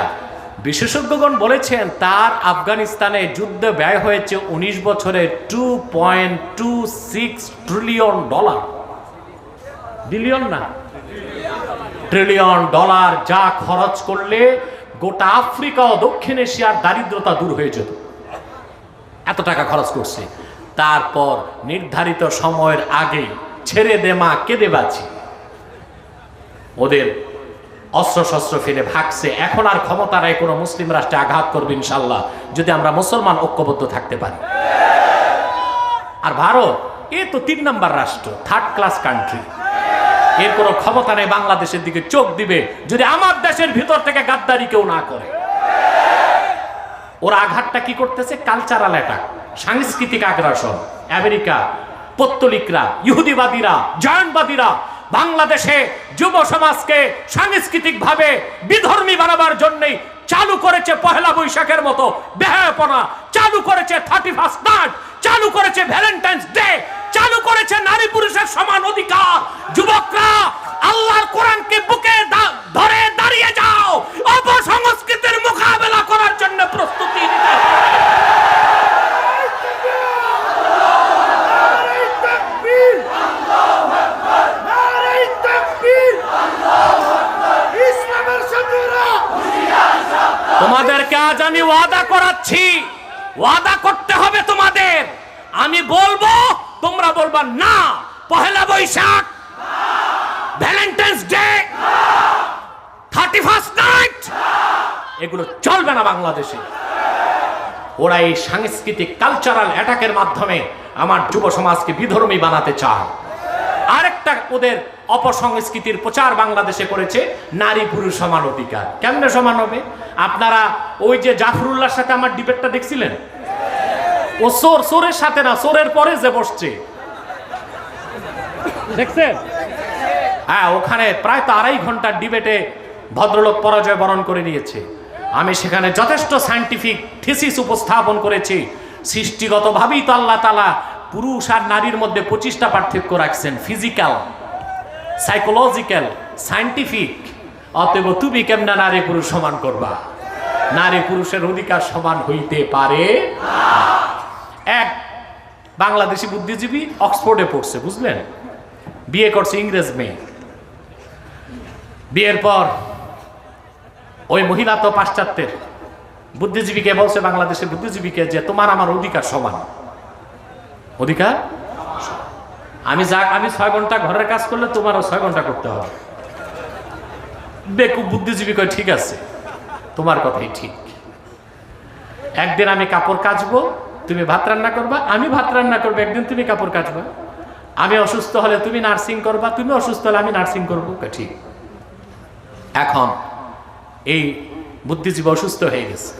বিশেষজ্ঞগণ বলেছেন তার আফগানিস্তানে যুদ্ধে ব্যয় হয়েছে 19 বছরে $2.26 ট্রিলিয়ন। বিলিয়ন না, ট্রিলিয়ন ডলার, যা খরচ করলে গোটা আফ্রিকা ও দক্ষিণ এশিয়ার দারিদ্রতা দূর হয়ে যেত। এত টাকা খরচ করছে। তারপর নির্ধারিত সময়ের আগেই ছেড়ে দে মা কেঁদে বাঁচি, ওদের অস্ত্র শস্ত্র ফেলে ভাগছে। এখন আর ক্ষমতা নাই কোনো মুসলিম রাষ্ট্রে আঘাত করবে ইনশাল্লাহ, যদি আমরা মুসলমান ঐক্যবদ্ধ থাকতে পারি। আর ভারত এ তো 3 নাম্বার রাষ্ট্র, 3rd ক্লাস কান্ট্রি। এর কোনো ক্ষমতা নেই বাংলাদেশের দিকে চোখ দিবে যদি আমার দেশের ভিতর থেকে গাদ্দারি কেউ না করে। ওরা আঘাতটা কি করতেছে? কালচারাল অ্যাটাক, সাংস্কৃতিক আগ্রাসন। আমেরিকা, পত্তলিকরা, ইহুদিবাদীরা, জয়নবাদীরা বাংলাদেশে যুব সমাজকে সাংস্কৃতিক ভাবে বিধর্মী বানাবার জন্যই চালু করেছে পহেলা বৈশাখের মতো বেহায়াপনা, চালু করেছে 31st নাইট, চালু করেছে ভ্যালেন্টাইন্স ডে, চালু করেছে নারী পুরুষের সমান অধিকার। যুবকরা আল্লাহর কোরআনকে বুকে ধরে দাঁড়িয়ে যাও, অপসংস্কৃতির মোকাবেলা করার জন্য প্রস্তুতি নিতে হবে। তোমাদেরকে আজ আমি ওয়াদা করাচ্ছি, ওয়াদা করতে হবে তোমাদের। আমি বলবো, তোমরা বলবা না। Pohela Boishakh, Valentine's day, 31st night, এগুলো চলবে না বাংলাদেশে। ওরা এই সাংস্কৃতিক কালচারাল অ্যাটাকের মাধ্যমে আমার যুব সমাজকে বিধর্মী বানাতে চায়। আরেকটা ওদের অপসংস্কৃতির প্রচার বাংলাদেশে করেছে, নারী পুরুষ সমান অধিকার। কেমনে সমান হবে? আপনারা ওই যে জাফরুল্লাহর সাথে আমার ডিবেটটা দেখছিলেন? ও সোরের সাথে না, সোরের পরে যে বসছে, দেখছেন? হ্যাঁ, ওখানে প্রায় তো 2.5 ঘন্টার ডিবেটে ভদ্রলোক পরাজয় বরণ করে নিয়েছে। আমি সেখানে যথেষ্ট সায়েন্টিফিক থিসিস উপস্থাপন করেছি। সৃষ্টিগতভাবেই তো আল্লাহ তাআলা পুরুষ আর নারীর মধ্যে 25টা পার্থক্য রাখছেন, ফিজিক্যাল, সাইকোলজিক্যাল, সায়েন্টিফিক। অতএব তুমি কেমনা নারী পুরুষ সমান করবা? নারী পুরুষের অধিকার সমান হইতে পারে না। এক বাংলাদেশি বুদ্ধিজীবী অক্সফোর্ডে পড়ছে, বুঝলেন? বিয়ে করছে ইংরেজ মেয়ে। বিয়ের পর ওই মহিলা তো পাশ্চাত্যের, বুদ্ধিজীবীকে বলছে, বাংলাদেশের বুদ্ধিজীবীকে, যে তোমার আমার অধিকার সমান। অধিকার আমি 6 ঘন্টা ঘরের কাজ করলে তোমারও 6 ঘন্টা করতে হবে। বেকুব বুদ্ধিজীবী কয় ঠিক আছে, তোমার কথাই ঠিক। একদিন আমি কাপড় কাচবো, তুমি ভাত রান্না করবা, আমি ভাত রান্না করবো, একদিন তুমি কাপড় কাচবা। আমি অসুস্থ হলে তুমি নার্সিং করবা, তুমি অসুস্থ হলে আমি নার্সিং করবো, ঠিক। এখন এই বুদ্ধিজীবী অসুস্থ হয়ে গেছে,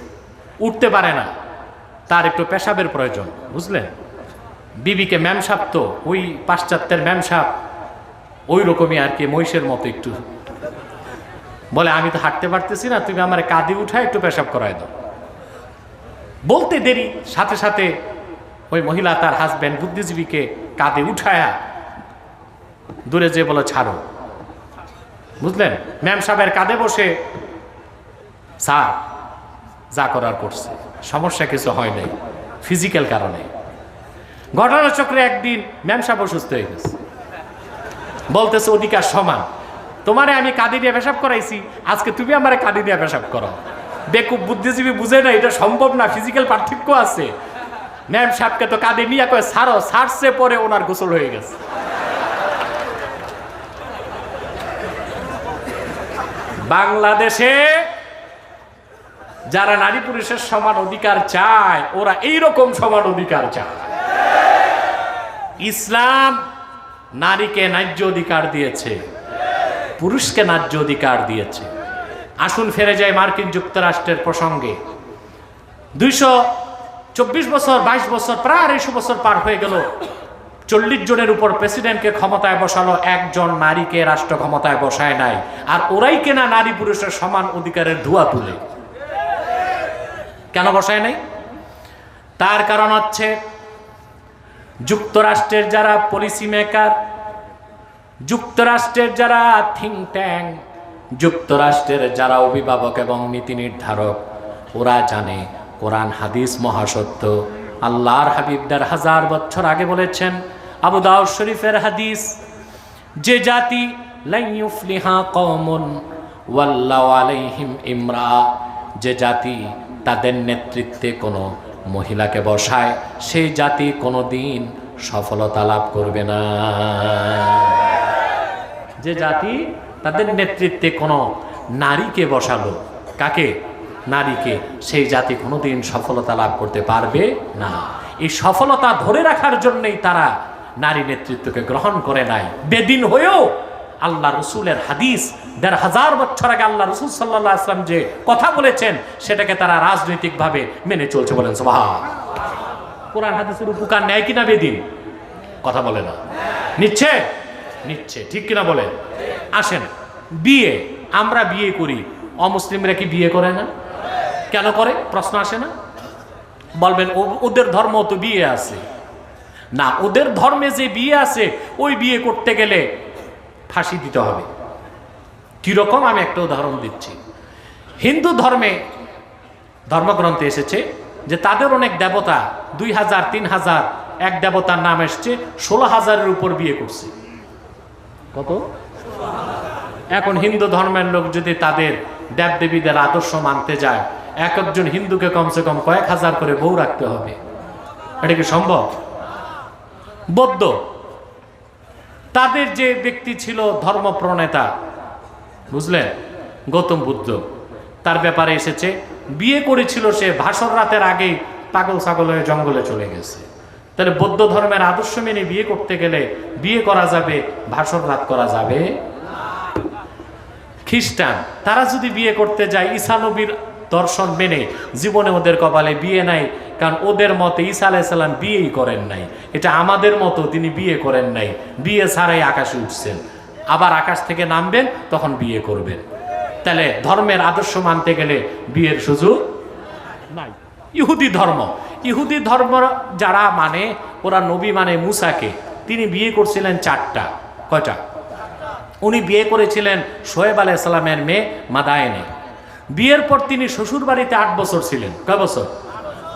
উঠতে পারে না, তার একটু পেশাবের প্রয়োজন, বুঝলেন? বিবিকে ম্যামসাপ, তো ওই পাশ্চাত্যের ম্যামসাপ ওই রকমই আর কি, মহিষের মতো একটু বলে, আমি তো হাঁটতে পারতেছি না, তুমি আমার কাঁধে উঠায় একটু পেশাব করায় দাও। বলতে দেরি, সাথে সাথে ওই মহিলা তার হাজব্যান্ড বুদ্ধিজীবীকে কাঁধে উঠায়া দূরে যে বলে ছাড়ো, বুঝলেন? ম্যাম সাহেবের কাঁধে বসে, স্যার যা করার করছে, সমস্যা কিছু হয় নাই, ফিজিক্যাল কারণে। ঘটনাচক্রে একদিন ম্যাম সাহেব অসুস্থ হয়ে গেছে, বলতেছে অধিকার সমান, তোমারে আমি কাঁধে দিয়ে পেশাব করাইছি, আজকে তুমি আমার কাঁধে দিয়ে পেশাব করো। বেকুব বুদ্ধিজীবী বুঝে না এটা সম্ভব না, ফিজিক্যাল পার্থক্য আছে। ম্যাম সাহেবকে তো কাঁধে নিয়ে কয়ে ছাড়ো, ছাড়ছে, পরে ওনার গোসল হয়ে গেছে। বাংলাদেশে যারা নারী পুরুষের সমান অধিকার চায়, ওরা এইরকম সমান অধিকার চায়। ইসলাম নারীকে ন্যায্য অধিকার দিয়েছে, পুরুষকে ন্যায্য অধিকার দিয়েছে। আসুন ফিরে যায় মার্কিন যুক্তরাষ্ট্রের প্রসঙ্গে। 224 বছর, 22 বছর, প্রায় 250 বছর পার হয়ে গেল, 40 জনের উপর প্রেসিডেন্টকে ক্ষমতায় বসালো, একজন নারীকে রাষ্ট্র ক্ষমতায় বসায় নাই। আর ওরাই কেনা নারী পুরুষের সমান অধিকারের ধোঁয়া তুলে। কেন বসায় নাই? তার কারণ হচ্ছে যুক্তরাষ্ট্রের যারা পলিসি মেকার, যুক্তরাষ্ট্রের যারা থিঙ্ক ট্যাঙ্ক, যুক্তরাষ্ট্রের যারা অভিভাবক এবং নীতি নির্ধারক, ওরা জানে কোরআন হাদিস মহাসত্য। আল্লাহর হাবিব 1000 বছর আগে বলেছেন, আবু দাউদ শরীফের হাদিস, যে জাতি লা ইউফলিহা কওমুন ওয়াল্লাহু আলাইহিম ইমরা, যে জাতি তাদের নেতৃত্বে কোনো মহিলাকে বসায়, সেই জাতি কোনোদিন সফলতা লাভ করবে না। যে জাতি তাদের নেতৃত্বে কোনো নারীকে বসালো, কাকে? নারীকে, সেই জাতি কোনোদিন সফলতা লাভ করতে পারবে না। এই সফলতা ধরে রাখার জন্যই তারা নারী নেতৃত্বকে গ্রহণ করে নাই। বেদিন হয়েও আল্লাহ রসুলের হাদিস, 1500 বছর আগে আল্লাহ রসুল সাল্লাল্লাহু আলাইহি ওয়াসাল্লাম যে কথা বলেছেন, সেটাকে তারা রাজনৈতিকভাবে মেনে চলছে। বলেন সুবহান। কোরআন হাদিসের উপকার নেয় কিনা বেদিন? কথা বলে না। নিচ্ছে? নিচ্ছে, ঠিক কিনা বলেন? আসেন, বিয়ে, আমরা বিয়ে করি, অমুসলিমরা কি বিয়ে করে না? কেন করে? প্রশ্ন আসে না? বলবেন ওদের ধর্ম তো বিয়ে আছে না। ওদের ধর্মে যে বিয়ে আছে, ওই বিয়ে করতে গেলে ফাঁসি দিতে হবে। কিরকম? আমি একটা উদাহরণ দিচ্ছি। হিন্দু ধর্মে ধর্মগ্রন্থে এসেছে যে তাদের অনেক দেবতা, 2000, 3000, এক দেবতার নাম এসছে, 16,000-এর উপর বিয়ে করছে। কত? এখন হিন্দু ধর্মের লোক যদি তাদের দেবদেবীদের আদর্শ মানতে যায়, এক একজন হিন্দুকে কমসে কম কয়েক হাজার করে বউ রাখতে হবে। এটা কি সম্ভব? বৌদ্ধ, তাদের যে ব্যক্তি ছিল ধর্ম প্রণেতা, বুঝলেন, গৌতম বুদ্ধ, তার ব্যাপারে এসেছে, বিয়ে করেছিল সে, ভাসর রাতের আগেই পাগল ছাগল হয়ে জঙ্গলে চলে গেছে। তাহলে বৌদ্ধ ধর্মের আদর্শ মেনে বিয়ে করতে গেলে বিয়ে করা যাবে, ভাসর রাত করা যাবে। খ্রিস্টান, তারা যদি বিয়ে করতে যায় ঈসা নবীর দর্শন মেনে, জীবনে ওদের কপালে বিয়ে নাই, কারণ ওদের মতে ঈসা আলাইহিস সালাম বিয়েই করেন নাই। এটা আমাদের মতো, তিনি বিয়ে করেন নাই, বিয়ে ছাড়াই আকাশে উঠছেন, আবার আকাশ থেকে নামবেন, তখন বিয়ে করবেন। তাহলে ধর্মের আদর্শ মানতে গেলে বিয়ের সুযোগ নাই। ইহুদি ধর্ম, ইহুদি ধর্ম যারা মানে, ওরা নবী মানে মুসাকে, তিনি বিয়ে করছিলেন 4টা। কয়টা? উনি বিয়ে করেছিলেন শোয়েব আলাইহিস সালামের মেয়ে মাদায়েনে। বিয়ের পর তিনি শ্বশুর বাড়িতে 8 বছর ছিলেন। কয় বছর?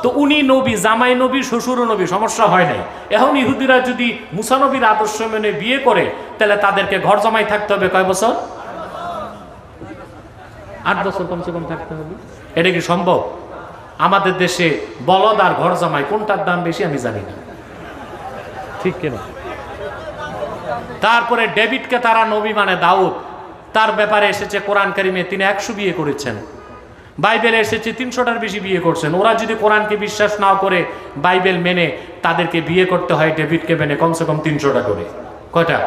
তো উনি নবী, জামাই নবী, শ্বশুরও নবী, সমস্যা হয় নাই। এখন ইহুদিরা যদি মুসা নবীর আদর্শ মেনে বিয়ে করে, তাহলে তাদেরকে ঘর জামাই থাকতে হবে কয় বছর? 8 বছর কমসে কম থাকতে হবে। এটা কি সম্ভব? আমাদের দেশে বলদ আর ঘর জামাই কোনটার দাম বেশি আমি জানি না, ঠিক কিনা? তারপরে ডেভিডকে তারা নবী মানে দাউদ, তার ব্যাপারে এসেছে কোরআন কারিমে তিনি 100 বিয়ে করেছেন। বাইবেলে এসেছে 300টার বেশি বিয়ে করছেন। ওরা যদি কোরআনকে বিশ্বাস না করে বাইবেল মেনে, তাদেরকে বিয়ে করতে হয় ডেভিডকে মেনে কমসে কম 300টা করে। কয়টা?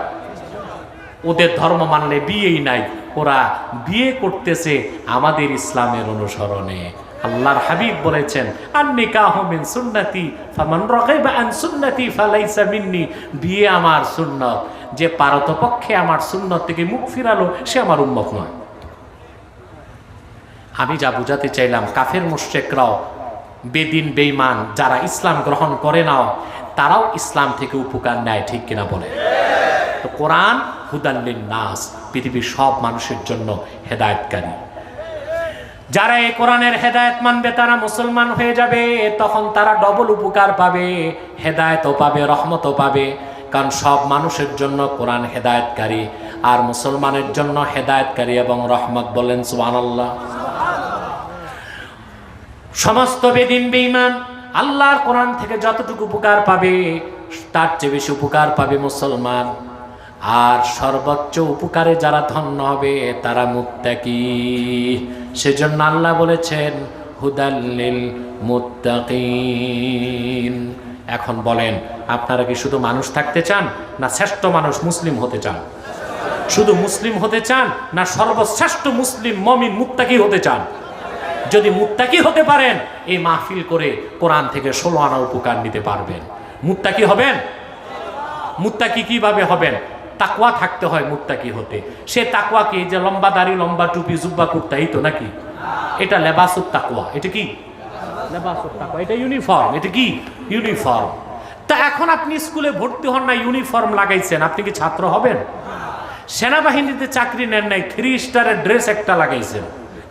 ওদের ধর্ম মানলে বিয়েই নাই, ওরা বিয়ে করতেছে আমাদের ইসলামের অনুসরণে। আল্লাহর হাবিব বলেছেন, আন-নিকাহু মিন সুন্নতি ফামান রাগিবা আন সুন্নতি ফালাইসা মিন্নি। বিয়ে আমার সুন্নত, যে পারতপক্ষে আমার সুন্নত থেকে মুখ ফিরালো সে আমার উম্মত নয়। আমি যা বুঝাতে চাইলাম, কাফের মুশরিকরাও, বেদিন বেঈমান যারা ইসলাম গ্রহণ করে নাও, তারাও ইসলাম থেকে উপকার নেয়, ঠিক কিনা বলে? তো কোরআন হুদাল লিন-নাস, পৃথিবীর সব মানুষের জন্য হেদায়েতকারী। যারা এই কোরআনের হেদায়েত মানবে তারা মুসলমান হয়ে যাবে, তখন তারা ডবল উপকার পাবে, হেদায়েতও পাবে, রহমতও পাবে। কারণ সব মানুষের জন্য কোরআন হেদায়েতকারী, আর মুসলমানের জন্য হেদায়েতকারী এবং রহমত। বলেন সুবহানাল্লাহ। সমস্ত বেদিন বেঈমান আল্লাহর কোরআন থেকে যতটুকু উপকার পাবে তার চেয়ে বেশি উপকার পাবে মুসলমান। আর সর্বোচ্চ উপকারে যারা ধন্য হবে তারা মুত্তাকি। সেজন্য আল্লাহ বলেছেন হুদাল লিল মুত্তাকিন। এখন বলেন, আপনারা কি শুধু মানুষ থাকতে চান, না শ্রেষ্ঠ মানুষ মুসলিম হতে চান? শুধু মুসলিম হতে চান, না সর্বশ্রেষ্ঠ মুসলিম মুমিন মুত্তাকি হতে চান? যদি মুত্তাকি হতে পারেন, এই মাহফিল করে কোরআন থেকে 16 আনা উপকার নিতে পারবেন। মুত্তাকি হবেন। মুত্তাকি কিভাবে হবেন? তাকওয়া থাকতে হয় মুত্তাকি হতে। সে তাকওয়া কি? যে লম্বা দাড়ি, লম্বা টুপি, জুব্বা কুর্তা, এই তো নাকি? এটা লেবাসুত তাকওয়া। এটা কি লেবাসুত তাকওয়া? এটা ইউনিফর্ম। এটা কি ইউনিফর্ম? তা এখন আপনি স্কুলে ভর্তি হন না, ইউনিফর্ম লাগাইছেন, আপনি কি ছাত্র হবেন? সেনাবাহিনীতে চাকরি নেন নাই, 3 স্টারের ড্রেস একটা লাগাইছেন,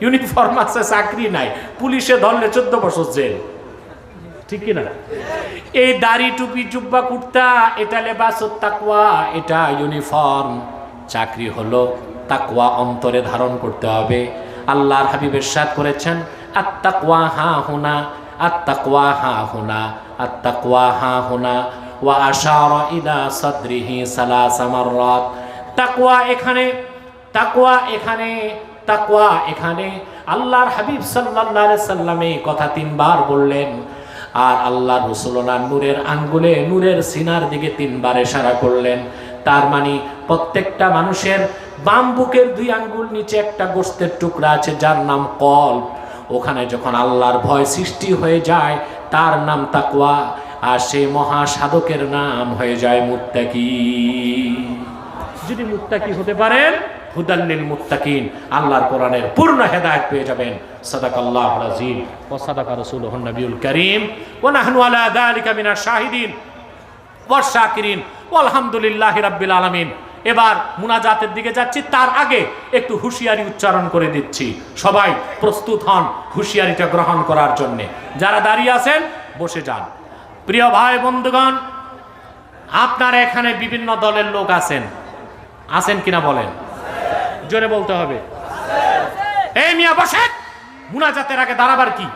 ইউনিফর্ম আছে, চাকরি নাই, পুলিশে ধরলে 14 বছর জেল, ঠিক কিনা? এই দাড়ি, টুপি, জুব্বা, কুর্তা, এটা লেবাসুত তাকওয়া, এটা ইউনিফর্ম। চাকরি হলো তাকওয়া অন্তরে ধারণ করতে হবে। আল্লাহর হাবিব ইরশাদ করেছেন, আত-তাকওয়া হা হুনা, আত-তাকওয়া হা হুনা, আত-তাকওয়া হা হুনা, ওয়া আশারা ইলা সাদরিহি সালাসা মাররাত। তাকওয়া এখানে, তাকওয়া এখানে, তাকওয়া এখানে। আল্লাহর হাবিব সাল্লাল্লাহু আলাইহি সাল্লাম এই কথা 3 বার বললেন। আর আল্লাহ রাসূল নূরের আঙ্গুলে, নূরের সিনার দিকে 3 বার ইশারা করলেন। তার মানে প্রত্যেকটা মানুষের বাম বুকের 2 আঙ্গুল নিচে একটা গোশতের টুকরা আছে যার নাম কলব। ওখানে যখন আল্লাহর ভয় সৃষ্টি হয়ে যায় তার নাম তাকওয়া, আর সেই মহা সাধকের নাম হয়ে যায় মুত্তাকি। যদি মুত্তাকি হতে পারেন, হুদাল লিল মুত্তাকিন, আল্লাহর কোরআনের পূর্ণ হেদায়েত পেয়ে যাবেন। সাদাকাল্লাহুল আযীম ওয়া সাদাকা রাসূলুহুন নবিয়ুল কারীম ওয়া নাহনু আলা যালিকা মিনাশ শাহিদিন ওয়াশ শাকিরিন আলহামদুলিল্লাহি রাব্বিল আলামিন। এবার মুনাজাতের দিকে যাচ্ছি, তার আগে একটু হুঁশিয়ারি উচ্চারণ করে দিচ্ছি। সবাই প্রস্তুত হন হুঁশিয়ারিটা গ্রহণ করার জন্য। যারা দাঁড়িয়ে আছেন বসে যান। প্রিয় ভাই বন্ধুগণ, আপনারা এখানে বিভিন্ন দলের লোক আছেন, আছেন কিনা বলেন? জোরে বলতে হবে। এই মিয়া বসেন। মুনাজাতের আগে দাঁড়াবার কি?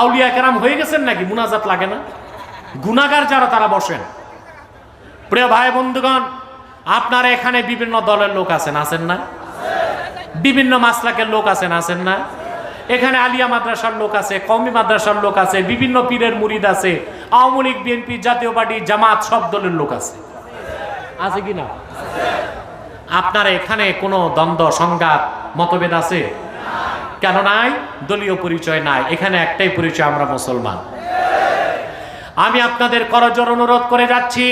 আউলিয়া কেরাম হয়ে গেছেন নাকি? মুনাজাত লাগে না? গুনাহগার যারা তারা বসেন। প্রিয় ভাই বন্ধুগণ, আপনারা এখানে বিভিন্ন দলের লোক আছেন, আছেন না? বিভিন্ন মাসলাকের লোক আছেন, আছেন না? এখানে আলিয়া মাদ্রাসার লোক আছে, কওমি মাদ্রাসার লোক আছে, বিভিন্ন পীরের মুরিদ আছে, আওয়ামী লীগ, বিএনপি, জাতীয় পার্টি, জামাত, সব দলের লোক আছে, আছে কি না? আপনারা এখানে কোনো দ্বন্দ্ব, সংঘাত, মতভেদ আছে? কেন নাই? দলীয় পরিচয় নাই। এখানে একটাই পরিচয়, আমরা মুসলমান। আমি আপনাদের করজোর অনুরোধ করে যাচ্ছি,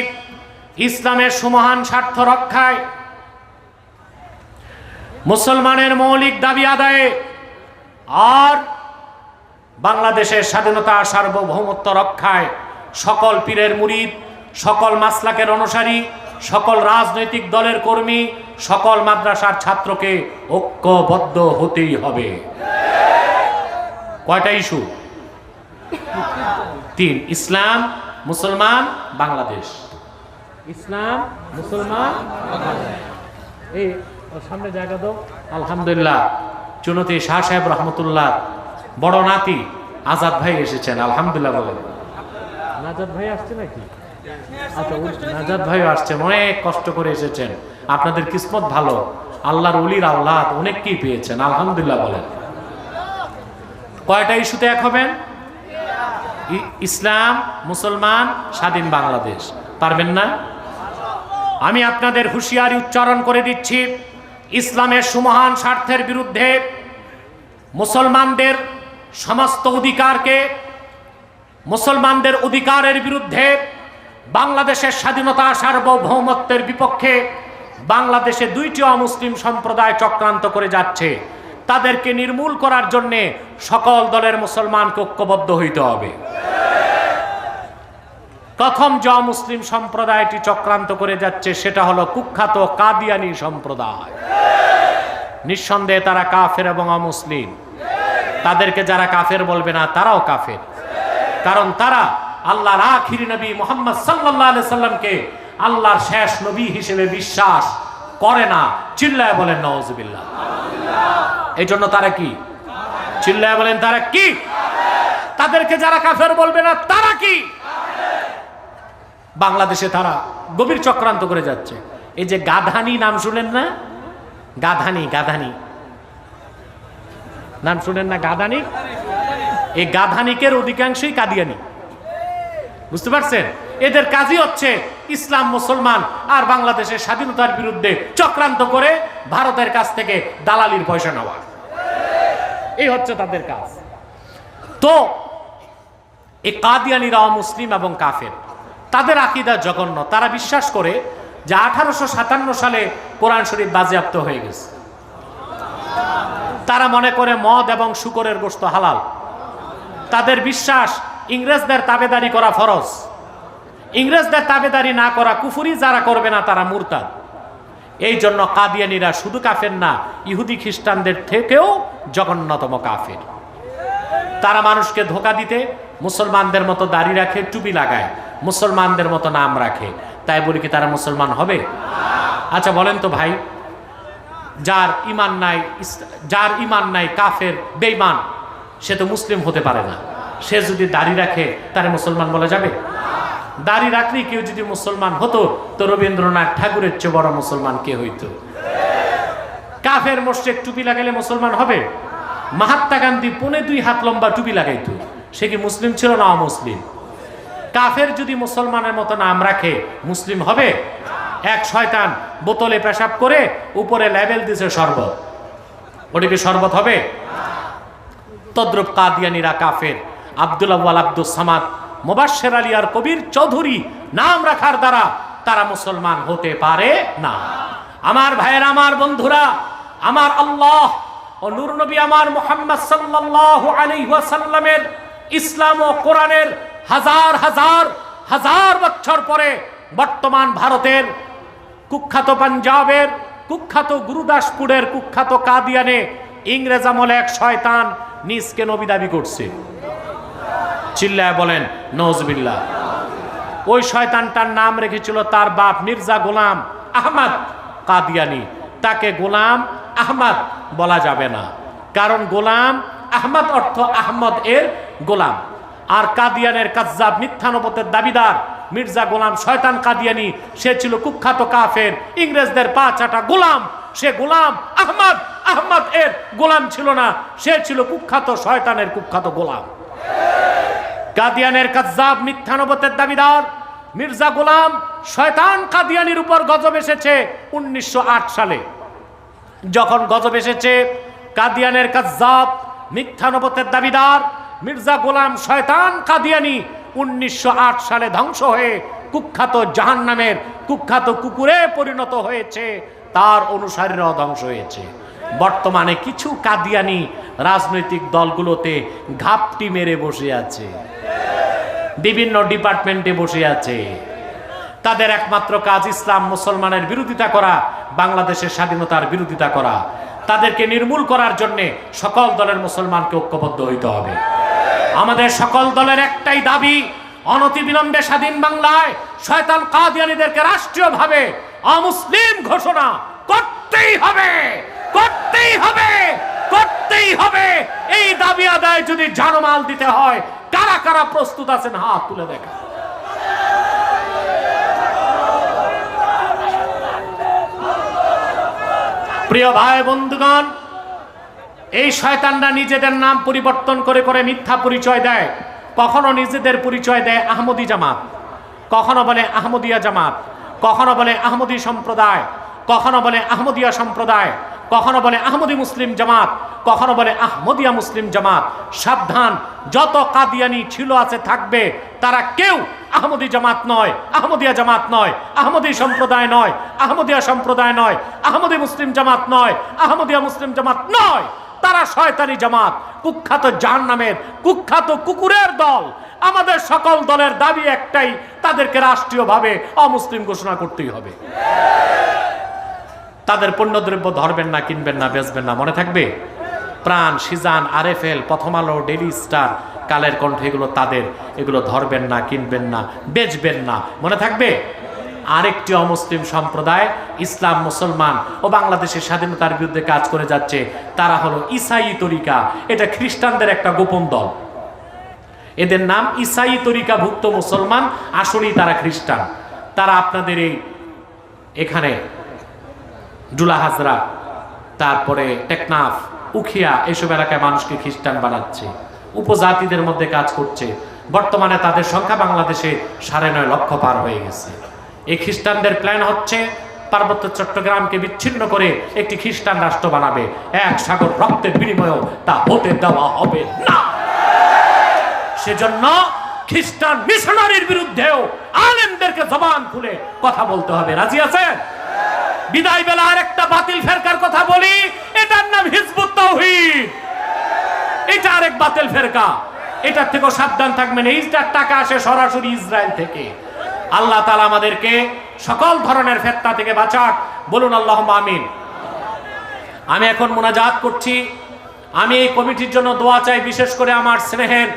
ইসলামের সুমহান স্বার্থ রক্ষায়, মুসলমানের মৌলিক দাবি আদায়ে, আর বাংলাদেশের স্বাধীনতা, সার্বভৌমত্ব রক্ষায় সকল পীরের মুরিদ, সকল মাসলাকের অনুসারী, সকল রাজনৈতিক দলের কর্মী, সকল মাদ্রাসার ছাত্রকে ঐক্যবদ্ধ হতেই হবে। কয়টা ইস্যু? 3। ইসলাম, মুসলমান, বাংলাদেশ। ইসলাম, মুসলমান, এই সামনে জায়গা দাও। আলহামদুলিল্লাহ, চুনতি শাহ সাহেব রহমতুল্লাহ বড় নাতি আজাদ ভাই এসেছেন। আলহামদুলিল্লাহ বলেন। নাজাদ ভাই আসছে নাকি? আচ্ছা, নাজাদ ভাই আসছেন, অনেক কষ্ট করে এসেছেন। আপনাদের কিসমত ভালো, আল্লাহর ওলির আওলাদ অনেককেই পেয়েছেন। আলহামদুলিল্লাহ বলেন। কয়টা ইস্যুতে এক হবেন? ইসলাম, মুসলমান, স্বাধীন বাংলাদেশ। পারবেন না? আমি আপনাদের হুঁশিয়ারি উচ্চারণ করে দিচ্ছি, ইসলামের সুমহান স্বার্থের বিরুদ্ধে, মুসলমানদের সমস্ত অধিকারকে, মুসলমানদের অধিকারের বিরুদ্ধে, বাংলাদেশের স্বাধীনতা সার্বভৌমত্বের বিপক্ষে বাংলাদেশে দুইটি অমুসলিম সম্প্রদায় চক্রান্ত করে যাচ্ছে। তাদেরকে নির্মূল করার জন্য সকল দলের মুসলমানকে ঐক্যবদ্ধ হইতে হবে। প্রথম যে মুসলিম সম্প্রদায়টি চক্রান্ত করে যাচ্ছে সেটা হলো কুখ্যাত কাদিয়ানি সম্প্রদায়। নিঃসন্দেহে তারা কাফের এবং অমুসলিম। তাদেরকে যারা কাফের বলবে না তারাও কাফের, কারণ তারা আল্লাহর আখিরি নবী মুহাম্মদ সাল্লাল্লাহু আলাইহি সাল্লামকে আল্লাহর শেষ নবী হিসেবে বিশ্বাস করে না। চিল্লায় বলেন নাউজুবিল্লাহ। এই জন্য তারা কি? চিল্লায় বলেন তারা কি? তাদেরকে যারা কাফের বলবে না তারা কি? বাংলাদেশে তারা গভীর চক্রান্ত করে যাচ্ছে। এই যে গাধানি নাম শুনেন না? গাধানি, গাধানি নাম শুনেন না? গাধানি, এই গাধানিকের অধিকাংশই কাদিয়ানি। বুঝতে পারছেন? এদের কাজই হচ্ছে ইসলাম, মুসলমান আর বাংলাদেশের স্বাধীনতার বিরুদ্ধে চক্রান্ত করে ভারতের কাছ থেকে দালালির পয়সা নেওয়া। এই হচ্ছে তাদের কাজ। তো এই কাদিয়ানিরা মুসলিম এবং কাফের, তাদের আকীদা জঘন্য। তারা বিশ্বাস করে যে 1857 সালে কোরআন শরীফ বাজেয়াপ্ত হয়ে গেছে। তারা মনে করে মদ এবং শূকরের গোশত হালাল। তাদের বিশ্বাস ইংরেজদের তাবেদারি করা ফরজ, ইংরেজদের তাবেদারি না করা কুফরি, যারা করবে না তারা মুরতাদ। এই জন্য কাদিয়ানিরা শুধু কাফের না, ইহুদি খ্রিস্টানদের থেকেও জঘন্যতম কাফের। তারা মানুষকে ধোঁকা দিতে মুসলমানদের মতো দাড়ি রাখে, টুপি লাগায়, মুসলমানদের মতো নাম রাখে। তাই বলি কি তারা মুসলমান হবে? আচ্ছা বলেন তো ভাই, যার ইমান নাই কাফের, বেঈমান, সে তো মুসলিম হতে পারে না। সে যদি দাড়ি রাখে তারে মুসলমান বলা যাবে? দাড়ি রাখলেই কেউ যদি মুসলমান হতো তো রবীন্দ্রনাথ ঠাকুরের চেয়ে বড় মুসলমান কে হইতো? কাফের মোশরেক টুপি লাগাইলে মুসলমান হবে? মহাত্মা গান্ধী 2.5 হাত লম্বা টুপি লাগাইতো, সে কি মুসলিম ছিল না অমুসলিম? কাফের যদি মুসলমানের মতো নাম রাখে মুসলিম হবে? এক শয়তান বোতলে পেশাব করে উপরে লেবেল দিছে শরবত, ওটা কি শরবত হবে? তদ্রুপ কাদিয়ানিরা কাফের। আব্দুল আউয়াল, আব্দুস সামাদ, মুবাশশির আলী আর কবির চৌধুরী নাম রাখার দ্বারা তারা মুসলমান হতে পারে না। আমার ভাইয়েরা, আমার বন্ধুরা, আমার আল্লাহ ও নূর নবী আমার মুহাম্মদ সাল্লাল্লাহু আলাইহি ওয়াসাল্লামের ইসলাম ও কোরআনের হাজার হাজার হাজার বছর পরে বর্তমান ভারতের কুখ্যাত পাঞ্জাবের, কুখ্যাত গুরুদাসপুরের, কুখ্যাত কাদিয়ানে ইংরেজ আমলে এক শয়তান নিজকে নবী দাবি করছে। চিল্লায় বলেন নাউজুবিল্লাহ। ওই শয়তানটার নাম রেখেছিল তার বাপ মির্জা গোলাম আহমদ কাদিয়ানি। তাকে গোলাম আহমদ বলা যাবে না, কারণ গোলাম আহমদ অর্থ আহমদ এর গোলাম। আর কাদিয়ানের কাজ্জাব, মিথ্যা নবুয়তের দাবিদার মির্জা গোলাম শয়তান কাদিয়ানি, সে ছিল কুখ্যাত কাফের, ইংরেজদের পা চাটা গোলাম। সে গোলাম আহমদ, আহমদ এর গোলাম ছিল না, সে ছিল কুখ্যাত শয়তানের কুখ্যাত গোলাম। কাদিয়ানের কাজ্জাব, মিথ্যা নবুয়তের দাবিদার মির্জা গোলাম শয়তান কাদিয়ানির উপর গজব এসেছে 1908 সালে। যখন গজব এসেছে, কাদিয়ানের কাজ্জাব, মিথ্যা নবুয়তের দাবিদার মির্জা গোলাম শয়তান কাদিয়ানি 1908 সালে ধ্বংস হয়ে কুখ্যাত জাহান্নামের কুখ্যাত কুকুরে পরিণত হয়েছে, তার অনুসারীরাও ধ্বংস হয়েছে। বর্তমানে কিছু কাদিয়ানি রাজনৈতিক দলগুলোতে ঘাপটি মেরে বসে আছে, বিভিন্ন ডিপার্টমেন্টে বসে আছে। তাদের একমাত্র কাজ ইসলাম মুসলমানের বিরোধিতা করা, বাংলাদেশের স্বাধীনতার বিরোধিতা করা। তাদেরকে নির্মূল করার জন্য সকল দলের মুসলমানকে ঐক্যবদ্ধ হইতে হবে। আমাদের সকল দলের একটাই দাবি, অনতিবিলম্বে স্বাধীন বাংলায় শয়তান কাদিয়ানীদেরকে রাষ্ট্রীয়ভাবে অমুসলিম ঘোষণা করতেই হবে, করতেই হবে, করতেই হবে। এই দাবি আদায় যদি জানমাল দিতে হয়, কারা কারা প্রস্তুত আছেন হাত তুলে দেখা। প্রিয় ভাই বন্ধুগণ, এই শয়তানরা নিজেদের নাম পরিবর্তন করে করে মিথ্যা পরিচয় দেয়। কখনো নিজেদের পরিচয় দেয় আহমদি জামাত, কখনো বলে আহমদিয়া জামাত, কখনো বলে আহমদী সম্প্রদায়, কখনো বলে আহমদিয়া সম্প্রদায়, কখনো বলে আহমদী মুসলিম জামাত, কখনো বলে আহমদিয়া মুসলিম জামাত। সাবধান, যত কাদিয়ানি ছিল আছে থাকবে, তারা কেউ আহমদী জামাত নয়, আহমদিয়া জামাত নয়, আহমদী সম্প্রদায় নয়, আহমদিয়া সম্প্রদায় নয়, আহমদী মুসলিম জামাত নয়, আহমদিয়া মুসলিম জামাত নয়। তারা শয়তানি জামাত, কুখ্যাত জাহান্নামের কুখ্যাত কুকুরের দল। আমাদের সকল দলের দাবি একটাই, তাদেরকে রাষ্ট্রীয়ভাবে অমুসলিম ঘোষণা করতেই হবে। তাদের পণ্যদ্রব্য ধরবেন না, কিনবেন না, বেচবেন না, মনে থাকবে? প্রাণ, সিজান, আরএফএল, প্রথম আলো, ডেইলি স্টার, কালের কণ্ঠ, এগুলো তাদের। এগুলো ধরবেন না, কিনবেন না, বেচবেন না, মনে থাকবে? আরেকটি অমুসলিম সম্প্রদায় ইসলাম, মুসলমান ও বাংলাদেশের স্বাধীনতার বিরুদ্ধে কাজ করে যাচ্ছে, তারা হলো ইসাই তরিকা। এটা খ্রিস্টানদের একটা গোপন দল। এদের নাম ইসাই তরিকা ভুক্ত মুসলমান, আসলেই তারা খ্রিস্টান। তারা আপনাদের এই এখানে ডুলা হাজরা, তারপরে টেকনাফ, উখিয়া, এইসব এলাকায় মানুষকে খ্রিস্টান বানাচ্ছে, উপজাতিদের মধ্যে কাজ করছে। বর্তমানে তাদের সংখ্যা বাংলাদেশে 9.5 লক্ষ পার হয়ে গেছে। এই খ্রিস্টানদের প্ল্যান হচ্ছে পার্বত্য চট্টগ্রামকে বিচ্ছিন্ন করে একটি খ্রিস্টান রাষ্ট্র বানাবে। 1 সাগর রক্তের বিনিময়েও তা হতে দেওয়া হবে না। সেজন্য খ্রিস্টান মিশনারির বিরুদ্ধেও আলেমদেরকে জবান খুলে কথা বলতে হবে। রাজি আছেন? বিদায় বেলা আরেকটা বাতিল ফেরকার কথা বলি, এটার নাম হিজবুত তাওহীদ। এটা আরেক বাতিল ফেরকা, এটার থেকেও সাবধান থাকবেন। এইটার টাকা আসে সরাসরি ইসরায়েল থেকে। আল্লাহ তাআলা আমাদেরকে সকল ধরনের ফিতনা থেকে বাঁচাক, বলুন আল্লাহুম্মা আমিন। আমি এখন মুনাজাত করছি। আমি এই কমিটির জন্য দোয়া চাই, বিশেষ করে আমার স্নেহের